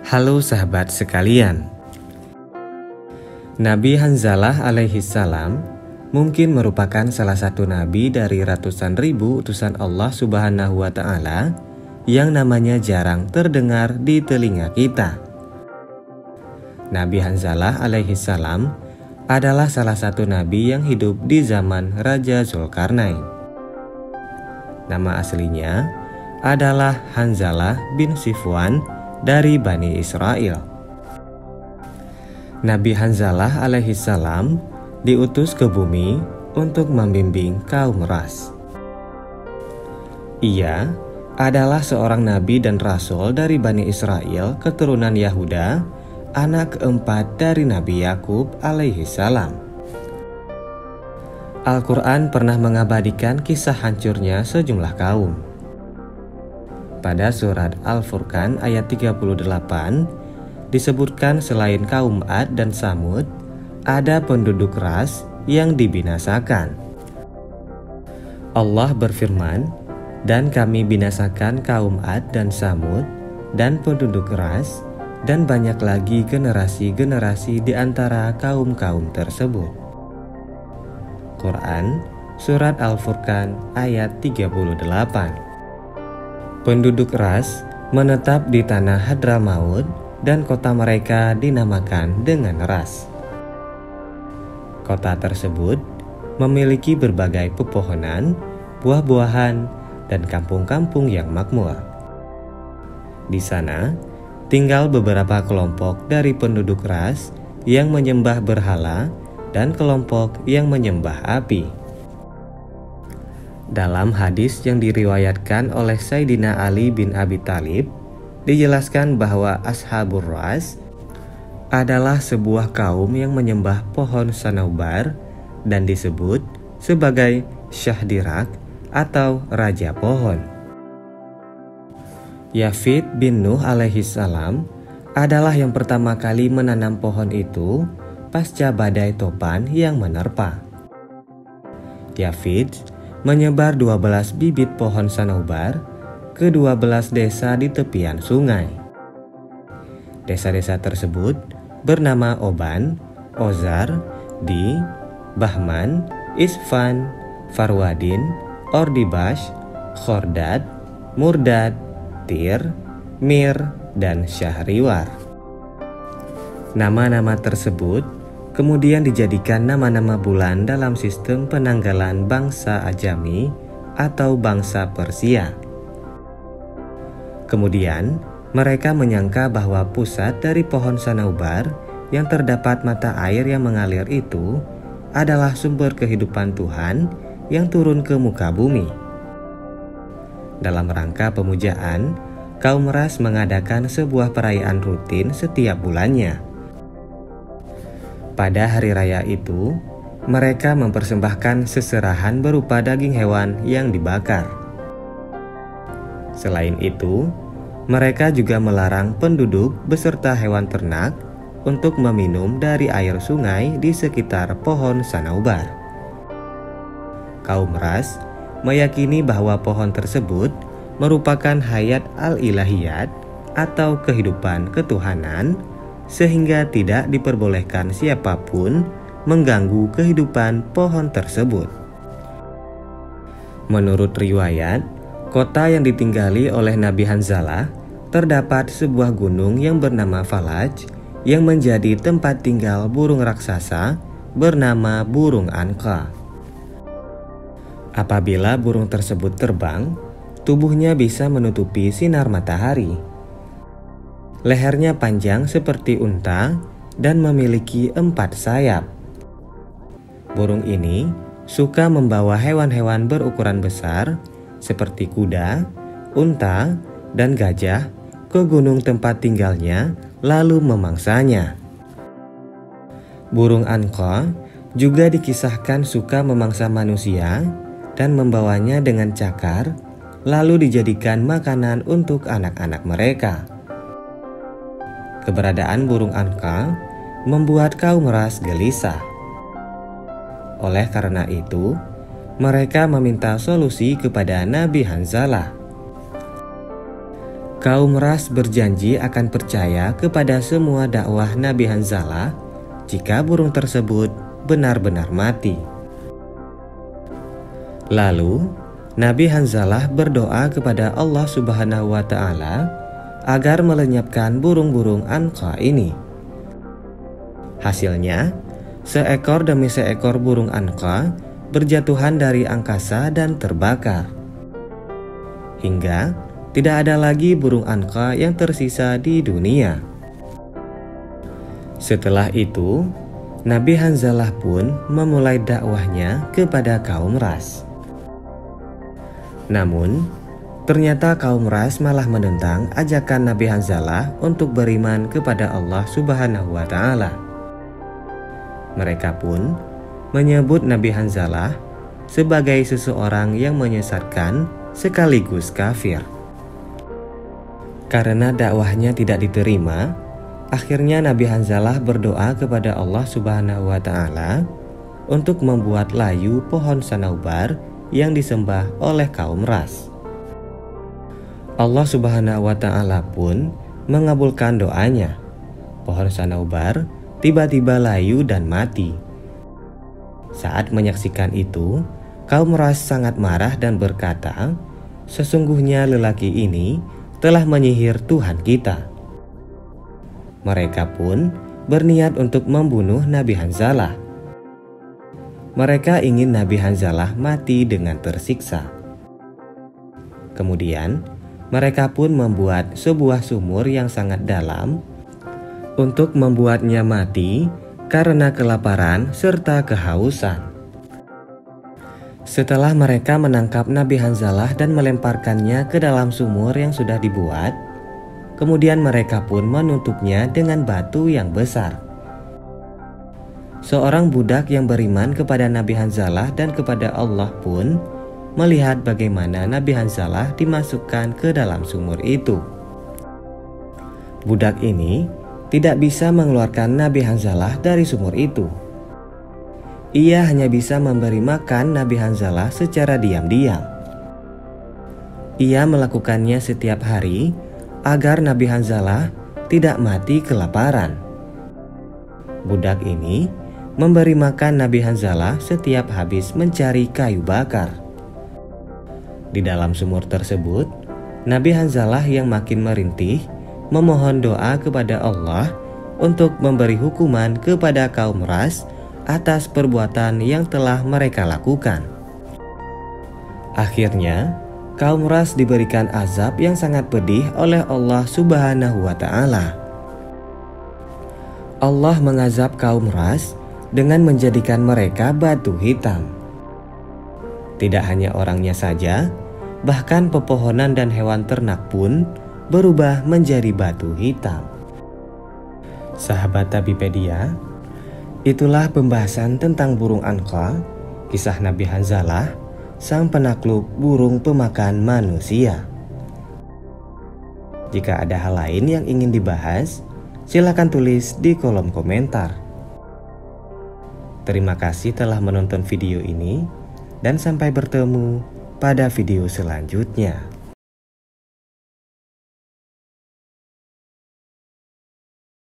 Halo sahabat sekalian. Nabi Hanzalah alaihi salam mungkin merupakan salah satu nabi dari ratusan ribu utusan Allah Subhanahu wa Ta'ala yang namanya jarang terdengar di telinga kita. Nabi Hanzalah alaihi salam adalah salah satu nabi yang hidup di zaman Raja Zulkarnain. Nama aslinya adalah Hanzalah bin Sifwan dari Bani Israel. Nabi Hanzalah alaihi salam diutus ke bumi untuk membimbing kaum ras. Ia adalah seorang nabi dan rasul dari Bani Israel keturunan Yahuda, anak keempat dari Nabi Yakub alaihi salam. Al-Quran pernah mengabadikan kisah hancurnya sejumlah kaum. Pada surat Al-Furqan ayat 38 disebutkan selain kaum Ad dan Samud, ada penduduk ras yang dibinasakan. Allah berfirman, "Dan kami binasakan kaum Ad dan Samud dan penduduk ras, dan banyak lagi generasi-generasi di antara kaum-kaum tersebut." Quran Surat Al-Furqan ayat 38. Penduduk ras menetap di tanah Hadramaut dan kota mereka dinamakan dengan Ras. Kota tersebut memiliki berbagai pepohonan, buah-buahan, dan kampung-kampung yang makmur. Di sana tinggal beberapa kelompok dari penduduk ras yang menyembah berhala dan kelompok yang menyembah api. Dalam hadis yang diriwayatkan oleh Sayyidina Ali bin Abi Thalib, dijelaskan bahwa Ashabur Ras adalah sebuah kaum yang menyembah pohon sanaubar dan disebut sebagai Syahdirak atau Raja Pohon. Yafid bin Nuh alaihi salam adalah yang pertama kali menanam pohon itu pasca badai topan yang menerpa. Yafid menyebar 12 bibit pohon sanaubar ke 12 desa di tepian sungai. Desa-desa tersebut bernama Oban, Ozar, Di, Bahman, Isfan, Farwadin, Ordibash, Khordad, Murdad, Tir, Mir, dan Syahriwar. Nama-nama tersebut kemudian dijadikan nama-nama bulan dalam sistem penanggalan bangsa Ajami atau bangsa Persia. Kemudian, mereka menyangka bahwa pusat dari pohon sanaubar yang terdapat mata air yang mengalir itu adalah sumber kehidupan Tuhan yang turun ke muka bumi. Dalam rangka pemujaan, kaum ras mengadakan sebuah perayaan rutin setiap bulannya. Pada hari raya itu, mereka mempersembahkan seserahan berupa daging hewan yang dibakar. Selain itu, mereka juga melarang penduduk beserta hewan ternak untuk meminum dari air sungai di sekitar pohon sanaubar. Kaum ras meyakini bahwa pohon tersebut merupakan hayat al-ilahiyat atau kehidupan ketuhanan, sehingga tidak diperbolehkan siapapun mengganggu kehidupan pohon tersebut. Menurut riwayat, kota yang ditinggali oleh Nabi Hanzalah terdapat sebuah gunung yang bernama Falaj yang menjadi tempat tinggal burung raksasa bernama burung Anqa. Apabila burung tersebut terbang, tubuhnya bisa menutupi sinar matahari. Lehernya panjang seperti unta dan memiliki 4 sayap. Burung ini suka membawa hewan-hewan berukuran besar seperti kuda, unta, dan gajah ke gunung tempat tinggalnya lalu memangsanya. Burung Anqa juga dikisahkan suka memangsa manusia dan membawanya dengan cakar lalu dijadikan makanan untuk anak-anak mereka. Keberadaan burung Anqa membuat kaum ras gelisah. Oleh karena itu, mereka meminta solusi kepada Nabi Hanzalah. Kaum Ras berjanji akan percaya kepada semua dakwah Nabi Hanzalah jika burung tersebut benar-benar mati. Lalu, Nabi Hanzalah berdoa kepada Allah Subhanahu wa Ta'ala agar melenyapkan burung-burung Anqa ini. Hasilnya, seekor demi seekor burung Anqa berjatuhan dari angkasa dan terbakar. Hingga tidak ada lagi burung Anqa yang tersisa di dunia. Setelah itu, Nabi Hanzalah pun memulai dakwahnya kepada kaum Ras. Namun, ternyata kaum Ras malah menentang ajakan Nabi Hanzalah untuk beriman kepada Allah Subhanahu wa Ta'ala. Mereka pun menyebut Nabi Hanzalah sebagai seseorang yang menyesatkan sekaligus kafir. Karena dakwahnya tidak diterima, akhirnya Nabi Hanzalah berdoa kepada Allah Subhanahu wa Ta'ala untuk membuat layu pohon sanaubar yang disembah oleh kaum Ras. Allah Subhanahu wa Ta'ala pun mengabulkan doanya. Pohon sanaubar tiba-tiba layu dan mati. Saat menyaksikan itu, kaum Ras sangat marah dan berkata, "Sesungguhnya lelaki ini telah menyihir Tuhan kita." Mereka pun berniat untuk membunuh Nabi Hanzalah. Mereka ingin Nabi Hanzalah mati dengan tersiksa. Kemudian, mereka pun membuat sebuah sumur yang sangat dalam untuk membuatnya mati karena kelaparan serta kehausan. Setelah mereka menangkap Nabi Hanzalah dan melemparkannya ke dalam sumur yang sudah dibuat, kemudian mereka pun menutupnya dengan batu yang besar. Seorang budak yang beriman kepada Nabi Hanzalah dan kepada Allah pun melihat bagaimana Nabi Hanzalah dimasukkan ke dalam sumur itu. Budak ini tidak bisa mengeluarkan Nabi Hanzalah dari sumur itu. Ia hanya bisa memberi makan Nabi Hanzalah secara diam-diam. Ia melakukannya setiap hari agar Nabi Hanzalah tidak mati kelaparan. Budak ini memberi makan Nabi Hanzalah setiap habis mencari kayu bakar. Di dalam sumur tersebut, Nabi Hanzalah yang makin merintih memohon doa kepada Allah untuk memberi hukuman kepada kaum Ras atas perbuatan yang telah mereka lakukan. Akhirnya, kaum Ras diberikan azab yang sangat pedih oleh Allah Subhanahu wa Ta'ala. Allah mengazab kaum Ras dengan menjadikan mereka batu hitam. Tidak hanya orangnya saja, bahkan pepohonan dan hewan ternak pun berubah menjadi batu hitam. Sahabat Tabipedia, itulah pembahasan tentang burung Anqa, kisah Nabi Hanzalah, sang penakluk burung pemakan manusia. Jika ada hal lain yang ingin dibahas, silakan tulis di kolom komentar. Terima kasih telah menonton video ini, dan sampai bertemu pada video selanjutnya.